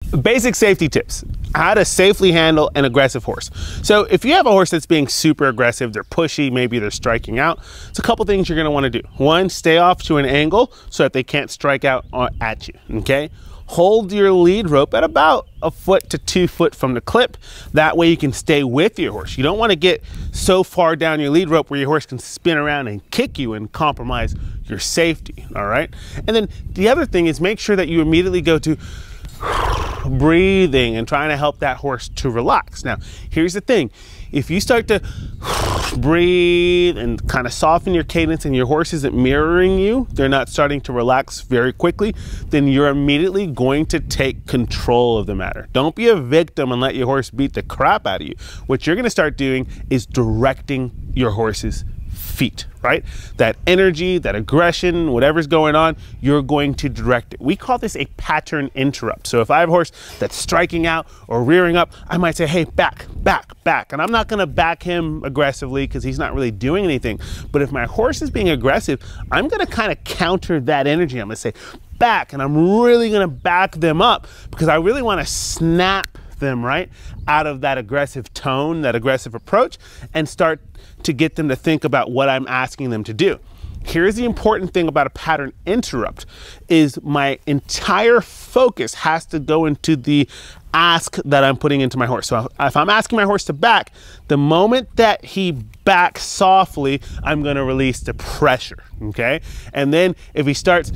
Basic safety tips, how to safely handle an aggressive horse. So if you have a horse that's being super aggressive, they're pushy, maybe they're striking out, it's a couple things you're gonna wanna do. One, stay off to an angle so that they can't strike out at you, okay? Hold your lead rope at about 1 foot to 2 foot from the clip. That way you can stay with your horse. You don't wanna get so far down your lead rope where your horse can spin around and kick you and compromise your safety, all right? And then the other thing is make sure that you immediately go to breathing and trying to help that horse to relax. Now, here's the thing. If you start to breathe and kind of soften your cadence and your horse isn't mirroring you, they're not starting to relax very quickly, then you're immediately going to take control of the matter. Don't be a victim and let your horse beat the crap out of you. What you're going to start doing is directing your horse's feet, right? That energy, that aggression, whatever's going on, you're going to direct it. We call this a pattern interrupt. So if I have a horse that's striking out or rearing up, I might say, hey, back, back, back. And I'm not gonna back him aggressively because he's not really doing anything. But if my horse is being aggressive, I'm gonna kind of counter that energy. I'm gonna say, back, and I'm really gonna back them up because I really wanna snap them right out of that aggressive tone, that aggressive approach, and start to get them to think about what I'm asking them to do. Here's the important thing about a pattern interrupt is my entire focus has to go into the ask that I'm putting into my horse. So if I'm asking my horse to back, the moment that he backs softly, I'm gonna release the pressure, okay? And then if he starts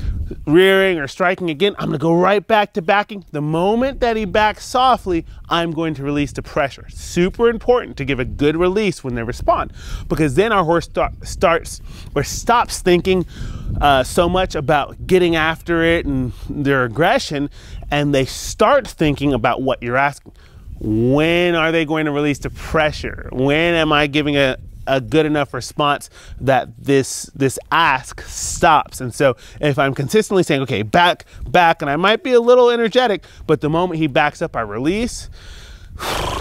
rearing or striking again, I'm gonna go right back to backing. The moment that he backs softly, I'm going to release the pressure. Super important to give a good release when they respond, because then our horse starts or stops thinking so much about getting after it and their aggression, and they start thinking about what you're asking. When are they going to release the pressure? When am I giving a good enough response that this ask stops? And so if I'm consistently saying, okay, back, back, and I might be a little energetic, but the moment he backs up, I release,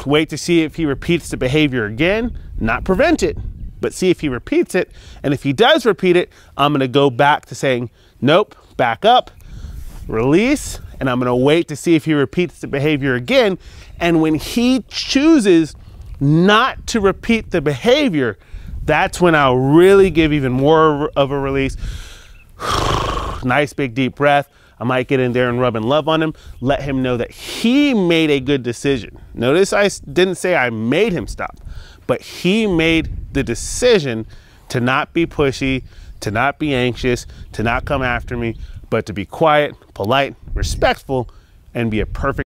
wait to see if he repeats the behavior again, not prevent it, but see if he repeats it. And if he does repeat it, I'm gonna go back to saying, nope, back up, release, and I'm gonna wait to see if he repeats the behavior again. And when he chooses not to repeat the behavior, that's when I'll really give even more of a release. Nice big deep breath. I might get in there and rub and love on him, let him know that he made a good decision. Notice I didn't say I made him stop, but he made the decision to not be pushy, to not be anxious, to not come after me, but to be quiet, polite, respectful, and be a perfect